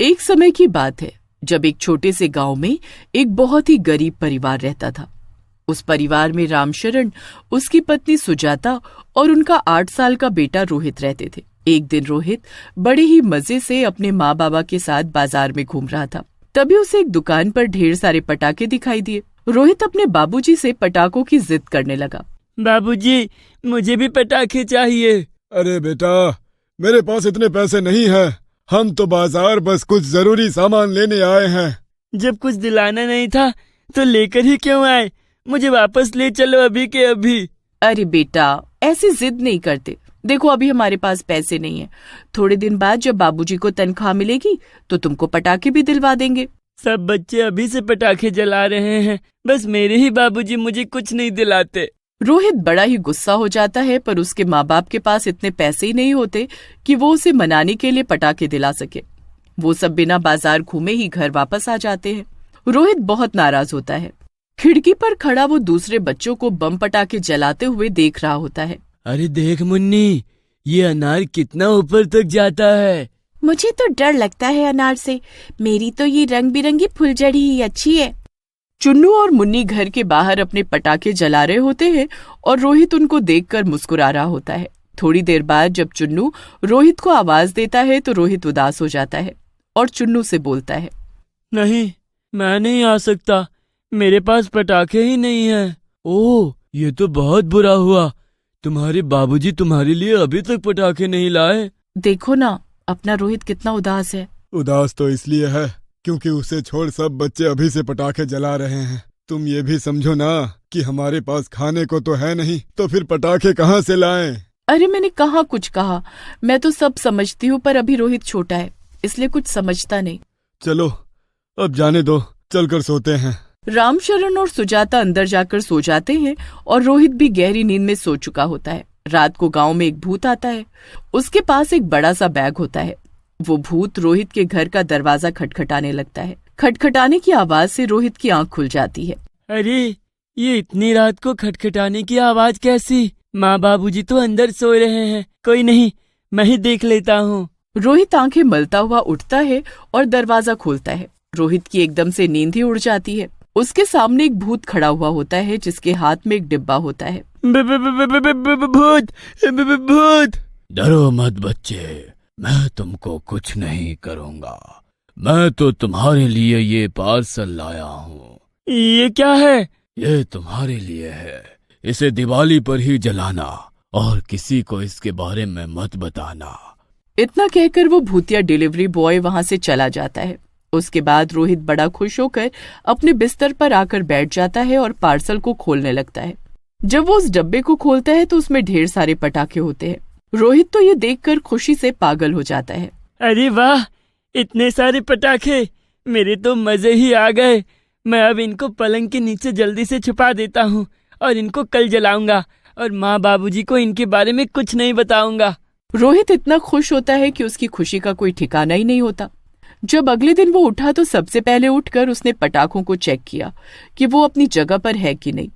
एक समय की बात है जब एक छोटे से गांव में एक बहुत ही गरीब परिवार रहता था। उस परिवार में रामशरण, उसकी पत्नी सुजाता और उनका 8 साल का बेटा रोहित रहते थे। एक दिन रोहित बड़े ही मजे से अपने माँ बाबा के साथ बाजार में घूम रहा था। तभी उसे एक दुकान पर ढेर सारे पटाखे दिखाई दिए। रोहित अपने बाबूजी से पटाखों की जिद करने लगा। बाबूजी, मुझे भी पटाखे चाहिए। अरे बेटा, मेरे पास इतने पैसे नहीं हैं। हम तो बाजार बस कुछ जरूरी सामान लेने आए हैं। जब कुछ दिलाना नहीं था तो लेकर ही क्यों आए? मुझे वापस ले चलो अभी के अभी। अरे बेटा, ऐसी जिद नहीं करते। देखो, अभी हमारे पास पैसे नहीं है। थोड़े दिन बाद जब बाबूजी को तनख्वाह मिलेगी तो तुमको पटाखे भी दिलवा देंगे। सब बच्चे अभी से पटाखे जला रहे हैं, बस मेरे ही बाबूजी मुझे कुछ नहीं दिलाते। रोहित बड़ा ही गुस्सा हो जाता है, पर उसके माँ बाप के पास इतने पैसे ही नहीं होते कि वो उसे मनाने के लिए पटाखे दिला सके। वो सब बिना बाजार घूमे ही घर वापस आ जाते हैं। रोहित बहुत नाराज होता है। खिड़की पर खड़ा वो दूसरे बच्चों को बम पटाखे जलाते हुए देख रहा होता है। अरे देख मुन्नी, ये अनार कितना ऊपर तक जाता है। मुझे तो डर लगता है अनार से। मेरी तो ये रंग बिरंगी फुलझड़ी ही अच्छी है। चुन्नू और मुन्नी घर के बाहर अपने पटाखे जला रहे होते हैं और रोहित उनको देखकर मुस्कुरा रहा होता है। थोड़ी देर बाद जब चुन्नू रोहित को आवाज देता है तो रोहित उदास हो जाता है और चुन्नू से बोलता है, नहीं, मैं नहीं आ सकता। मेरे पास पटाखे ही नहीं हैं। ओह, ये तो बहुत बुरा हुआ। तुम्हारे बाबूजी तुम्हारे लिए अभी तक पटाखे नहीं लाए। देखो ना, अपना रोहित कितना उदास है। उदास तो इसलिए है क्योंकि उसे छोड़ सब बच्चे अभी से पटाखे जला रहे हैं। तुम ये भी समझो ना कि हमारे पास खाने को तो है नहीं, तो फिर पटाखे कहाँ से लाएं? अरे मैंने कहाँ कुछ कहा। मैं तो सब समझती हूँ, पर अभी रोहित छोटा है इसलिए कुछ समझता नहीं। चलो अब जाने दो, चलकर सोते हैं। रामशरण और सुजाता अंदर जाकर सो जाते हैं और रोहित भी गहरी नींद में सो चुका होता है। रात को गांव में एक भूत आता है। उसके पास एक बड़ा सा बैग होता है। वो भूत रोहित के घर का दरवाजा खटखटाने लगता है। खटखटाने की आवाज से रोहित की आंख खुल जाती है। अरे, ये इतनी रात को खटखटाने की आवाज कैसी? माँ बाबूजी तो अंदर सो रहे हैं। कोई नहीं, मैं ही देख लेता हूँ। रोहित आंखें मलता हुआ उठता है और दरवाजा खोलता है। रोहित की एकदम से नींद ही उड़ जाती है। उसके सामने एक भूत खड़ा हुआ होता है जिसके हाथ में एक डिब्बा होता है। भूत, भूत! डरो मत बच्चे, मैं तुमको कुछ नहीं करूँगा। मैं तो तुम्हारे लिए ये पार्सल लाया हूँ। ये क्या है? ये तुम्हारे लिए है। इसे दिवाली पर ही जलाना और किसी को इसके बारे में मत बताना। इतना कहकर वो भूतिया डिलीवरी बॉय वहाँ से चला जाता है। उसके बाद रोहित बड़ा खुश होकर अपने बिस्तर पर आकर बैठ जाता है और पार्सल को खोलने लगता है। जब वो उस डब्बे को खोलता है तो उसमें ढेर सारे पटाखे होते हैं। रोहित तो ये देखकर खुशी से पागल हो जाता है। अरे वाह, इतने सारे पटाखे! मेरे तो मजे ही आ गए। मैं अब इनको पलंग के नीचे जल्दी से छुपा देता हूँ और इनको कल जलाऊंगा और माँ बाबूजी को इनके बारे में कुछ नहीं बताऊंगा। रोहित इतना खुश होता है कि उसकी खुशी का कोई ठिकाना ही नहीं होता। जब अगले दिन वो उठा तो सबसे पहले उठकर उसने पटाखों को चेक किया कि वो अपनी जगह पर है कि नहीं।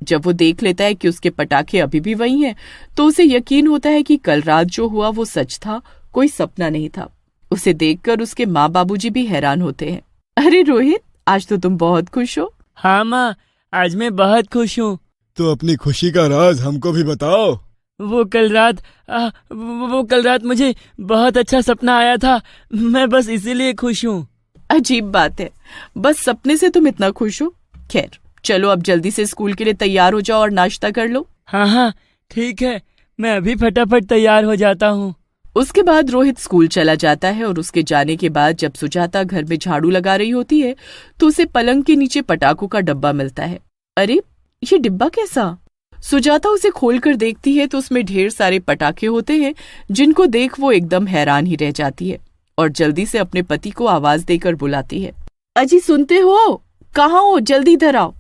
जब वो देख लेता है कि उसके पटाखे अभी भी वही हैं, तो उसे यकीन होता है कि कल रात जो हुआ वो सच था, कोई सपना नहीं था। उसे देखकर उसके माँ बाबूजी भी हैरान होते हैं। अरे रोहित, आज तो तुम बहुत खुश हो। हाँ माँ, आज मैं बहुत खुश हूँ। तो अपनी खुशी का राज हमको भी बताओ। वो कल रात मुझे बहुत अच्छा सपना आया था। मैं बस इसीलिए खुश हूँ। अजीब बात है, बस सपने से तुम इतना खुश हो। खैर, चलो अब जल्दी से स्कूल के लिए तैयार हो जाओ और नाश्ता कर लो। हाँ, ठीक है, मैं अभी फटाफट तैयार हो जाता हूँ। उसके बाद रोहित स्कूल चला जाता है और उसके जाने के बाद जब सुजाता घर में झाड़ू लगा रही होती है तो उसे पलंग के नीचे पटाखों का डब्बा मिलता है। अरे, ये डिब्बा कैसा? सुजाता उसे खोलकर देखती है तो उसमें ढेर सारे पटाखे होते हैं, जिनको देख वो एकदम हैरान ही रह जाती है और जल्दी से अपने पति को आवाज देकर बुलाती है। अजी सुनते हो? कहाँ हो? जल्दी इधर आओ।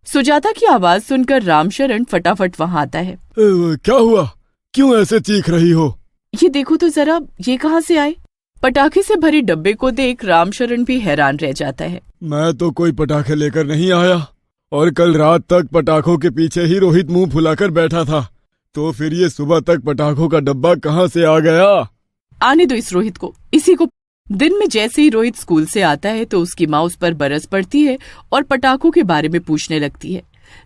सुजाता की आवाज सुनकर रामशरण फटाफट वहाँ आता है। क्या हुआ? क्यों ऐसे चीख रही हो? ये देखो तो जरा, ये कहाँ से आए? पटाखे से भरे डब्बे को देख रामशरण भी हैरान रह जाता है। मैं तो कोई पटाखे लेकर नहीं आया और कल रात तक पटाखों के पीछे ही रोहित मुंह फुलाकर बैठा था, तो फिर ये सुबह तक पटाखों का डब्बा कहाँ से आ गया? आने दो इस रोहित को, इसी को दिन में जैसे ही रोहित स्कूल से आता है तो उसकी माँ उस पर बरस पड़ती है और पटाखों के बारे में पूछने लगती है।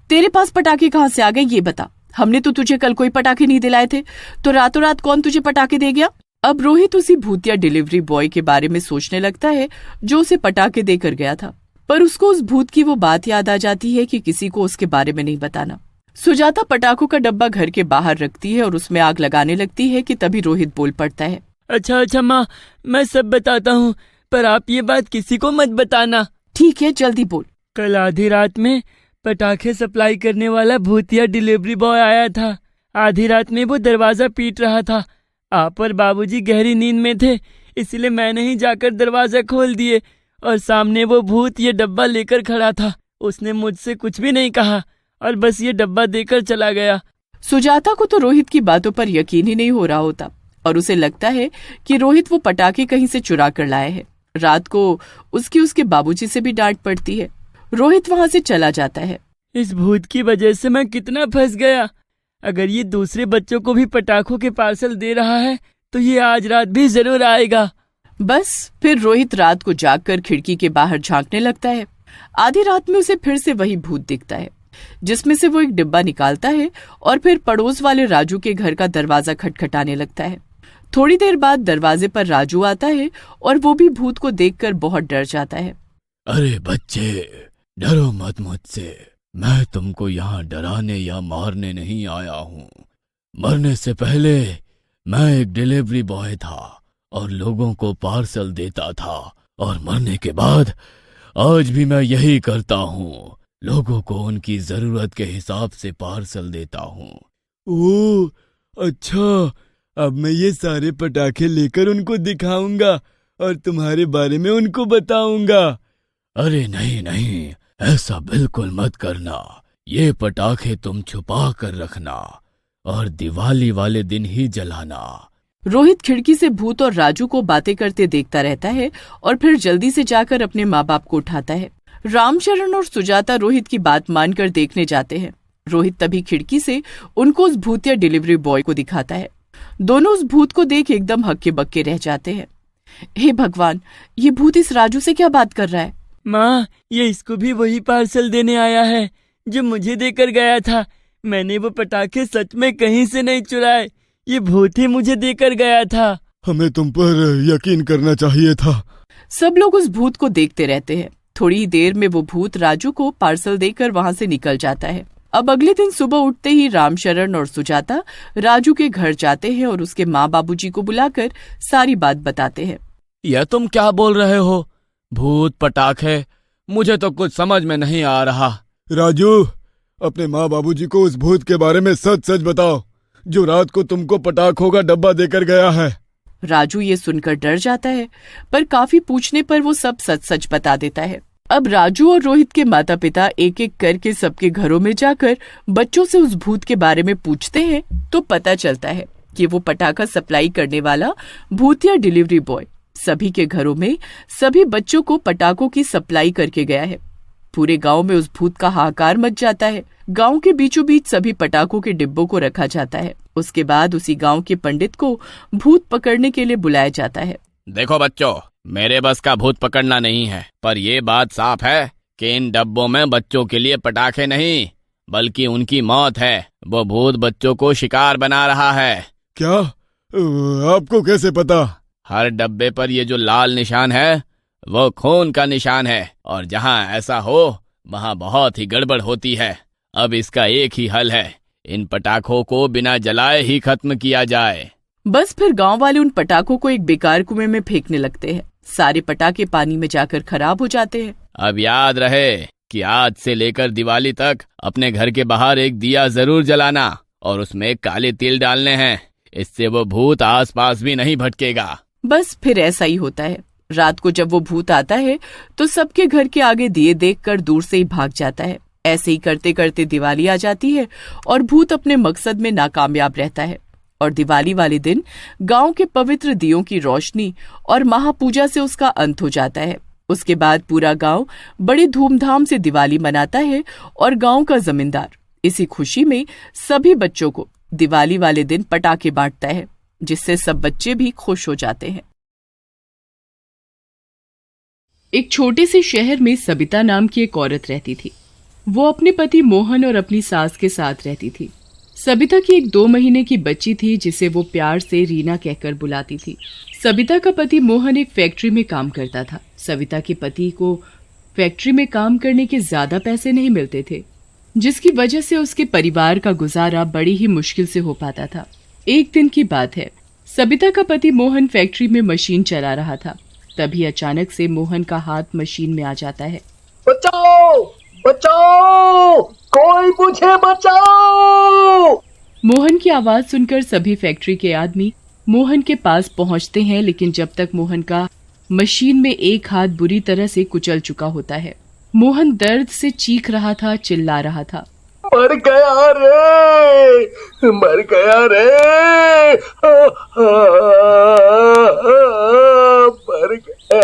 तेरे पास पटाखे कहाँ से आ गए ये बता, हमने तो तुझे कल कोई पटाखे नहीं दिलाए थे, तो रातों रात कौन तुझे पटाखे दे गया। अब रोहित उसी भूतिया डिलीवरी बॉय के बारे में सोचने लगता है जो उसे पटाखे देकर गया था, पर उसको उस भूत की वो बात याद आ जाती है कि किसी को उसके बारे में नहीं बताना। सुजाता पटाखों का डब्बा घर के बाहर रखती है और उसमें आग लगाने लगती है कि तभी रोहित बोल पड़ता है। अच्छा माँ, मैं सब बताता हूँ, पर आप ये बात किसी को मत बताना। ठीक है, जल्दी बोल। कल आधी रात में पटाखे सप्लाई करने वाला भूतिया डिलीवरी बॉय आया था। आधी रात में वो दरवाजा पीट रहा था। आप और बाबूजी गहरी नींद में थे, इसलिए मैंने ही जाकर दरवाजा खोल दिए और सामने वो भूत ये डब्बा लेकर खड़ा था। उसने मुझसे कुछ भी नहीं कहा और बस ये डब्बा देकर चला गया। सुजाता को तो रोहित की बातों पर यकीन ही नहीं हो रहा होता और उसे लगता है कि रोहित वो पटाखे कहीं से चुरा कर लाए है। रात को उसके बाबूजी से भी डांट पड़ती है। रोहित वहाँ से चला जाता है। इस भूत की वजह से मैं कितना फंस गया। अगर ये दूसरे बच्चों को भी पटाखों के पार्सल दे रहा है तो ये आज रात भी जरूर आएगा। बस फिर रोहित रात को जागकर खिड़की के बाहर झांकने लगता है। आधी रात में उसे फिर से वही भूत दिखता है, जिसमें से वो एक डिब्बा निकालता है और फिर पड़ोस वाले राजू के घर का दरवाजा खटखटाने लगता है। थोड़ी देर बाद दरवाजे पर राजू आता है और वो भी भूत को देखकर बहुत डर जाता है। अरे बच्चे, डरो मत मुझसे। मैं तुमको यहाँ डराने या मारने नहीं आया हूँ। मरने से पहले मैं एक डिलीवरी बॉय था और लोगों को पार्सल देता था, और मरने के बाद आज भी मैं यही करता हूँ। लोगों को उनकी जरूरत के हिसाब से पार्सल देता हूँ। ओह अच्छा, अब मैं ये सारे पटाखे लेकर उनको दिखाऊंगा और तुम्हारे बारे में उनको बताऊंगा। अरे नहीं नहीं, ऐसा बिल्कुल मत करना। ये पटाखे तुम छुपा कर रखना और दिवाली वाले दिन ही जलाना। रोहित खिड़की से भूत और राजू को बातें करते देखता रहता है और फिर जल्दी से जाकर अपने माँ बाप को उठाता है। रामचरण और सुजाता रोहित की बात मानकर देखने जाते हैं। रोहित तभी खिड़की से उनको उस भूतिया डिलीवरी बॉय को दिखाता है। दोनों उस भूत को देख एकदम हक्के बक्के रह जाते हैं। हे भगवान, ये भूत इस राजू से क्या बात कर रहा है। माँ, ये इसको भी वही पार्सल देने आया है जो मुझे देकर गया था। मैंने वो पटाखे सच में कहीं से नहीं चुराए, ये भूत ही मुझे देकर गया था। हमें तुम पर यकीन करना चाहिए था। सब लोग उस भूत को देखते रहते हैं। थोड़ी ही देर में वो भूत राजू को पार्सल देकर वहाँ से निकल जाता है। अब अगले दिन सुबह उठते ही रामचरण और सुजाता राजू के घर जाते हैं और उसके माँ बाबूजी को बुलाकर सारी बात बताते हैं। यह तुम क्या बोल रहे हो? भूत पटाखे, मुझे तो कुछ समझ में नहीं आ रहा। राजू, अपने माँ बाबूजी को उस भूत के बारे में सच सच बताओ जो रात को तुमको पटाखों का डब्बा देकर गया है। राजू ये सुनकर डर जाता है, पर काफी पूछने पर वो सब सच सच बता देता है। अब राजू और रोहित के माता पिता एक एक करके सबके घरों में जाकर बच्चों से उस भूत के बारे में पूछते हैं तो पता चलता है कि वो पटाखा सप्लाई करने वाला भूतिया डिलीवरी बॉय सभी के घरों में सभी बच्चों को पटाखों की सप्लाई करके गया है। पूरे गांव में उस भूत का हाहाकार मच जाता है। गांव के बीचों बीच सभी पटाखों के डिब्बों को रखा जाता है। उसके बाद उसी गांव के पंडित को भूत पकड़ने के लिए बुलाया जाता है। देखो बच्चों, मेरे बस का भूत पकड़ना नहीं है, पर ये बात साफ है कि इन डब्बों में बच्चों के लिए पटाखे नहीं बल्कि उनकी मौत है। वो भूत बच्चों को शिकार बना रहा है। क्या? आपको कैसे पता? हर डब्बे पर ये जो लाल निशान है वो खून का निशान है, और जहाँ ऐसा हो वहाँ बहुत ही गड़बड़ होती है। अब इसका एक ही हल है, इन पटाखों को बिना जलाए ही खत्म किया जाए। बस फिर गांव वाले उन पटाखों को एक बेकार कुएं में फेंकने लगते हैं। सारे पटाखे पानी में जाकर खराब हो जाते हैं। अब याद रहे कि आज से लेकर दिवाली तक अपने घर के बाहर एक दिया जरूर जलाना और उसमें काले तिल डालने हैं। इससे वो भूत आसपास भी नहीं भटकेगा। बस फिर ऐसा ही होता है। रात को जब वो भूत आता है तो सबके घर के आगे दिए देखकर दूर से ही भाग जाता है। ऐसे ही करते करते दिवाली आ जाती है और भूत अपने मकसद में नाकामयाब रहता है। और दिवाली वाले दिन गांव के पवित्र दियों की रोशनी और महापूजा से उसका अंत हो जाता है। उसके बाद पूरा गांव बड़े धूमधाम से दिवाली मनाता है और गांव का जमींदार इसी खुशी में सभी बच्चों को दिवाली वाले दिन पटाखे बांटता है, जिससे सब बच्चे भी खुश हो जाते हैं। एक छोटे से शहर में सबिता नाम की एक औरत रहती थी। वो अपने पति मोहन और अपनी सास के साथ रहती थी। सबिता की एक 2 महीने की बच्ची थी जिसे वो प्यार से रीना कहकर बुलाती थी। सबिता का पति मोहन एक फैक्ट्री में काम करता था। सबिता के पति को फैक्ट्री में काम करने के ज्यादा पैसे नहीं मिलते थे, जिसकी वजह से उसके परिवार का गुजारा बड़ी ही मुश्किल से हो पाता था। एक दिन की बात है, सबिता का पति मोहन फैक्ट्री में मशीन चला रहा था। तभी अचानक से मोहन का हाथ मशीन में आ जाता है। बचाओ बचाओ, कोई मुझे बचाओ। मोहन की आवाज सुनकर सभी फैक्ट्री के आदमी मोहन के पास पहुंचते हैं, लेकिन जब तक मोहन का मशीन में एक हाथ बुरी तरह से कुचल चुका होता है। मोहन दर्द से चीख रहा था, चिल्ला रहा था। मर गया रे, मर गया रे, मर गया।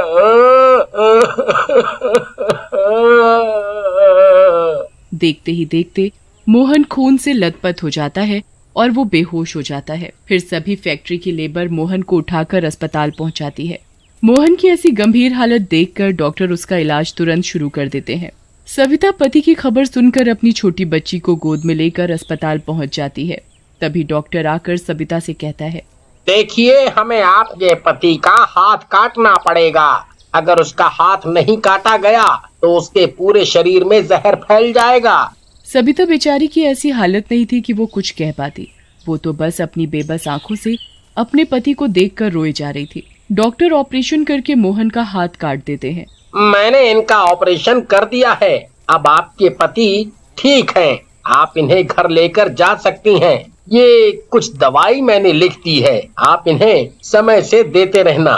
देखते ही देखते मोहन खून से लथपथ हो जाता है और वो बेहोश हो जाता है। फिर सभी फैक्ट्री की लेबर मोहन को उठाकर अस्पताल पहुंचाती है। मोहन की ऐसी गंभीर हालत देखकर डॉक्टर उसका इलाज तुरंत शुरू कर देते हैं। सविता पति की खबर सुनकर अपनी छोटी बच्ची को गोद में लेकर अस्पताल पहुंच जाती है। तभी डॉक्टर आकर सविता से कहता है, देखिए, हमें आपके पति का हाथ काटना पड़ेगा। अगर उसका हाथ नहीं काटा गया तो उसके पूरे शरीर में जहर फैल जाएगा। सविता बेचारी की ऐसी हालत नहीं थी कि वो कुछ कह पाती। वो तो बस अपनी बेबस आंखों से अपने पति को देखकर रोए जा रही थी। डॉक्टर ऑपरेशन करके मोहन का हाथ काट देते हैं। मैंने इनका ऑपरेशन कर दिया है। अब आपके पति ठीक हैं। आप इन्हें घर लेकर जा सकती हैं। ये कुछ दवाई मैंने लिख दी है, आप इन्हें समय से देते रहना।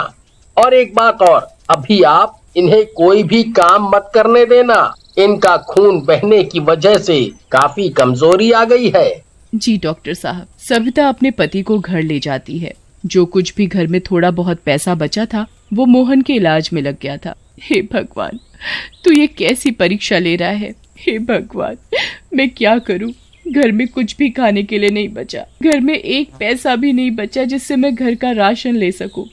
और एक बात और, अभी आप इन्हें कोई भी काम मत करने देना। इनका खून बहने की वजह से काफी कमजोरी आ गई है। जी डॉक्टर साहब। सविता अपने पति को घर ले जाती है। जो कुछ भी घर में थोड़ा बहुत पैसा बचा था वो मोहन के इलाज में लग गया था। हे भगवान, तू ये कैसी परीक्षा ले रहा है। हे भगवान, मैं क्या करूं। घर में कुछ भी खाने के लिए नहीं बचा। घर में एक पैसा भी नहीं बचा जिससे मैं घर का राशन ले सकूं।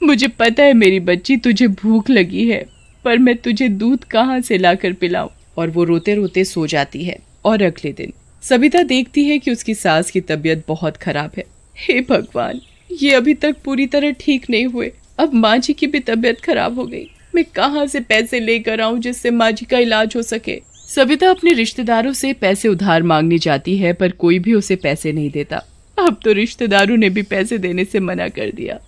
मुझे पता है मेरी बच्ची, तुझे भूख लगी है, पर मैं तुझे दूध कहाँ से लाकर पिलाऊं। और वो रोते रोते सो जाती है। और अगले दिन सविता देखती है कि उसकी सास की तबीयत बहुत खराब है। हे भगवान, ये अभी तक पूरी तरह ठीक नहीं हुए। अब माँ जी की भी तबीयत खराब हो गई। मैं कहाँ से पैसे लेकर आऊं जिससे माँ जी का इलाज हो सके। सविता अपने रिश्तेदारों से पैसे उधार मांगने जाती है, पर कोई भी उसे पैसे नहीं देता। अब तो रिश्तेदारों ने भी पैसे देने से मना कर दिया।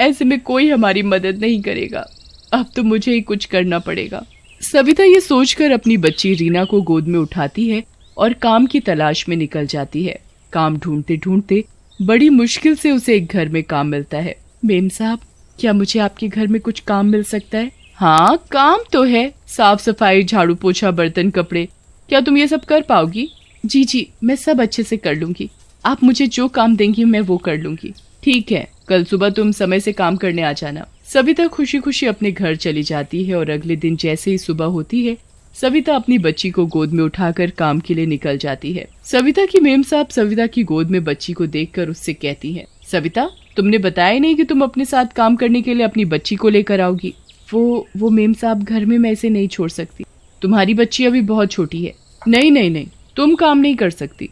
ऐसे में कोई हमारी मदद नहीं करेगा। अब तो मुझे ही कुछ करना पड़ेगा। सविता ये सोचकर अपनी बच्ची रीना को गोद में उठाती है और काम की तलाश में निकल जाती है। काम ढूंढते ढूंढते बड़ी मुश्किल से उसे एक घर में काम मिलता है। मेम साहब, क्या मुझे आपके घर में कुछ काम मिल सकता है? हाँ, काम तो है। साफ सफाई, झाड़ू पोछा, बर्तन, कपड़े। क्या तुम ये सब कर पाओगी? जी, मैं सब अच्छे से कर लूंगी। आप मुझे जो काम देंगी मैं वो कर लूंगी। ठीक है, कल सुबह तुम समय से काम करने आ जाना। सविता खुशी खुशी अपने घर चली जाती है और अगले दिन जैसे ही सुबह होती है, सविता अपनी बच्ची को गोद में उठाकर काम के लिए निकल जाती है। सविता की मेम साहब सविता की गोद में बच्ची को देखकर उससे कहती हैं, सविता, तुमने बताया नहीं कि तुम अपने साथ काम करने के लिए अपनी बच्ची को लेकर आओगी। वो मेम साहब, घर में मैं इसे नहीं छोड़ सकती। तुम्हारी बच्ची अभी बहुत छोटी है। नहीं, तुम काम नहीं कर सकती।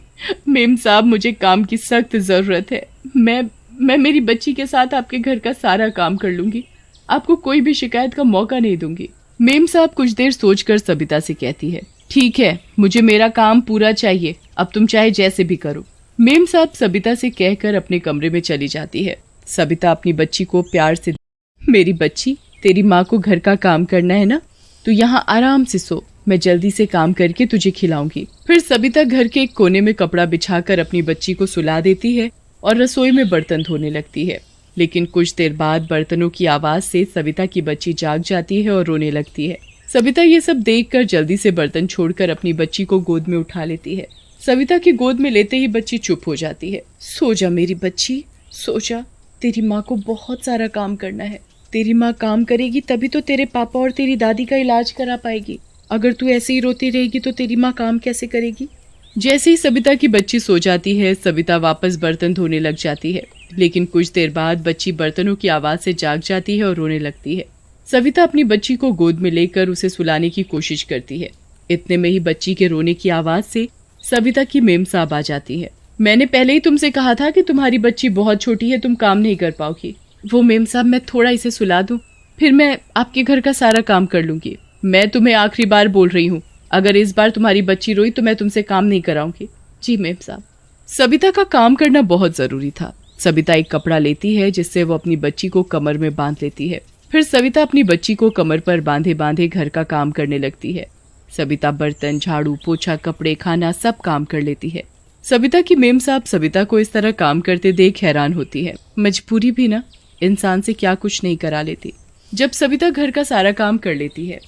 मेम साहब, मुझे काम की सख्त जरूरत है। मैं मेरी बच्ची के साथ आपके घर का सारा काम कर लूंगी। आपको कोई भी शिकायत का मौका नहीं दूंगी। मेम साहब कुछ देर सोचकर सविता से कहती है, ठीक है, मुझे मेरा काम पूरा चाहिए। अब तुम चाहे जैसे भी करो। मेम साहब सविता से कहकर अपने कमरे में चली जाती है। सविता अपनी बच्ची को प्यार से, मेरी बच्ची, तेरी माँ को घर का काम करना है ना, तू यहाँ आराम से सो, मैं जल्दी से काम करके तुझे खिलाऊंगी। फिर सविता घर के एक कोने में कपड़ा बिछाकर अपनी बच्ची को सुला देती है और रसोई में बर्तन धोने लगती है। लेकिन कुछ देर बाद बर्तनों की आवाज से सविता की बच्ची जाग जाती है और रोने लगती है। सविता ये सब देखकर जल्दी से बर्तन छोड़कर अपनी बच्ची को गोद में उठा लेती है। सविता की गोद में लेते ही बच्ची चुप हो जाती है। सो जा मेरी बच्ची, सो जा। तेरी माँ को बहुत सारा काम करना है। तेरी माँ काम करेगी तभी तो तेरे पापा और तेरी दादी का इलाज करा पाएगी। अगर तू ऐसे ही रोती रहेगी तो तेरी माँ काम कैसे करेगी? जैसे ही सविता की बच्ची सो जाती है, सविता वापस बर्तन धोने लग जाती है। लेकिन कुछ देर बाद बच्ची बर्तनों की आवाज से जाग जाती है और रोने लगती है। सविता अपनी बच्ची को गोद में लेकर उसे सुलाने की कोशिश करती है। इतने में ही बच्ची के रोने की आवाज से सविता की मेम साहब आ जाती है। मैंने पहले ही तुमसे कहा था कि तुम्हारी बच्ची बहुत छोटी है, तुम काम नहीं कर पाओगी। वो मेम साहब, मैं थोड़ा इसे सुला दूं, फिर मैं आपके घर का सारा काम कर लूंगी। मैं तुम्हें आखिरी बार बोल रही हूँ, अगर इस बार तुम्हारी बच्ची रोई तो मैं तुमसे काम नहीं कराऊंगी। जी मेम साहब। सविता का काम करना बहुत जरूरी था। सविता एक कपड़ा लेती है जिससे वो अपनी बच्ची को कमर में बांध लेती है। फिर सविता अपनी बच्ची को कमर पर बांधे बांधे घर का काम करने लगती है। सविता बर्तन, झाड़ू, पोछा, कपड़े, खाना सब काम कर लेती है। सविता की मेम साहब सविता को इस तरह काम करते देख हैरान होती है। मजबूरी भी ना, इंसान से क्या कुछ नहीं करा लेती। जब सविता घर का सारा काम कर लेती है,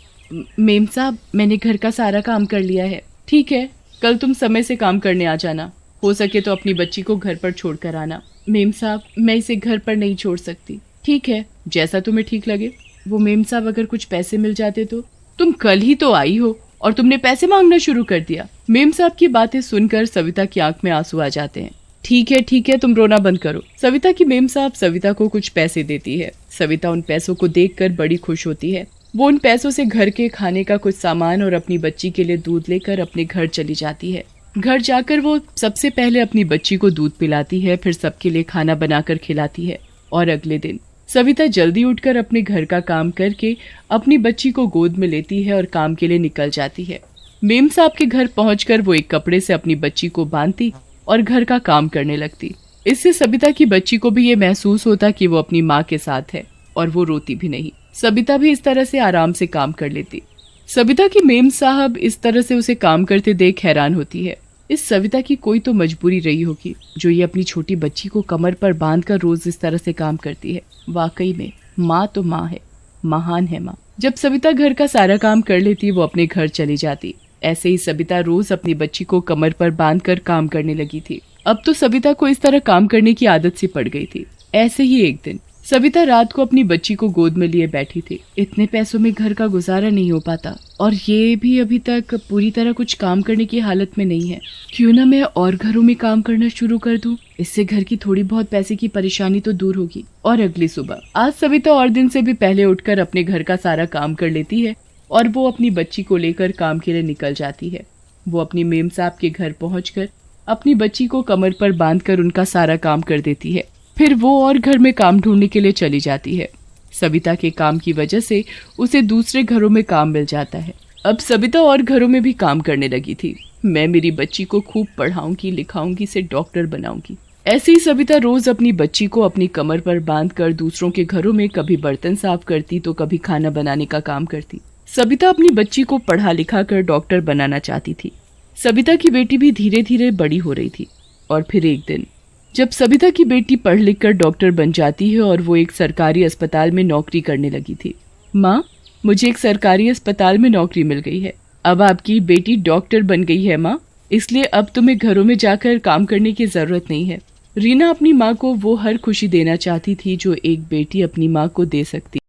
मेम साहब मैंने घर का सारा काम कर लिया है। ठीक है, कल तुम समय से काम करने आ जाना। हो सके तो अपनी बच्ची को घर पर छोड़ कर आना। मेम साहब मैं इसे घर पर नहीं छोड़ सकती। ठीक है, जैसा तुम्हें ठीक लगे। वो मेम साहब अगर कुछ पैसे मिल जाते तो। तुम कल ही तो आई हो और तुमने पैसे मांगना शुरू कर दिया। मेम साहब की बातें सुनकर सविता की आंख में आंसू आ जाते हैं। ठीक है, तुम रोना बंद करो। सविता की मेम साहब सविता को कुछ पैसे देती है। सविता उन पैसों को देखकर बड़ी खुश होती है। वो उन पैसों से घर के खाने का कुछ सामान और अपनी बच्ची के लिए दूध लेकर अपने घर चली जाती है। घर जाकर वो सबसे पहले अपनी बच्ची को दूध पिलाती है, फिर सबके लिए खाना बनाकर खिलाती है। और अगले दिन सविता जल्दी उठकर अपने घर का काम करके अपनी बच्ची को गोद में लेती है और काम के लिए निकल जाती है। मेम साहब के घर पहुंचकर वो एक कपड़े से अपनी बच्ची को बांधती और घर का काम करने लगती। इससे सविता की बच्ची को भी ये महसूस होता कि वो अपनी माँ के साथ है और वो रोती भी नहीं। सविता भी इस तरह से आराम से काम कर लेती। सविता की मेम साहब इस तरह से उसे काम करते देख हैरान होती है। इस सविता की कोई तो मजबूरी रही होगी जो ये अपनी छोटी बच्ची को कमर पर बांधकर रोज इस तरह से काम करती है। वाकई में माँ तो माँ है, महान है माँ। जब सविता घर का सारा काम कर लेती वो अपने घर चली जाती। ऐसे ही सविता रोज अपनी बच्ची को कमर पर बांधकर काम करने लगी थी। अब तो सविता को इस तरह काम करने की आदत सी पड़ गई थी। ऐसे ही एक दिन सविता रात को अपनी बच्ची को गोद में लिए बैठी थी। इतने पैसों में घर का गुजारा नहीं हो पाता और ये भी अभी तक पूरी तरह कुछ काम करने की हालत में नहीं है। क्यों ना मैं और घरों में काम करना शुरू कर दूं, इससे घर की थोड़ी बहुत पैसे की परेशानी तो दूर होगी। और अगली सुबह आज सविता और दिन से भी पहले उठकर अपने घर का सारा काम कर लेती है और वो अपनी बच्ची को लेकर काम के लिए निकल जाती है। वो अपनी मेम साहब के घर पहुंचकर अपनी बच्ची को कमर पर बांधकर उनका सारा काम कर देती है। फिर वो और घर में काम ढूंढने के लिए चली जाती है। सविता के काम की वजह से उसे दूसरे घरों में काम मिल जाता है। अब सविता और घरों में भी काम करने लगी थी। मैं मेरी बच्ची को खूब पढ़ाऊंगी, लिखाऊंगी, इसे डॉक्टर बनाऊंगी। ऐसे ही सविता रोज अपनी बच्ची को अपनी कमर पर बांधकर दूसरों के घरों में कभी बर्तन साफ करती तो कभी खाना बनाने का काम करती। सविता अपनी बच्ची को पढ़ा लिखा कर डॉक्टर बनाना चाहती थी। सविता की बेटी भी धीरे धीरे बड़ी हो रही थी। और फिर एक दिन जब सविता की बेटी पढ़ लिख कर डॉक्टर बन जाती है और वो एक सरकारी अस्पताल में नौकरी करने लगी थी। माँ, मुझे एक सरकारी अस्पताल में नौकरी मिल गई है। अब आपकी बेटी डॉक्टर बन गई है माँ, इसलिए अब तुम्हें घरों में जाकर काम करने की जरूरत नहीं है। रीना अपनी माँ को वो हर खुशी देना चाहती थी जो एक बेटी अपनी माँ को दे सकती।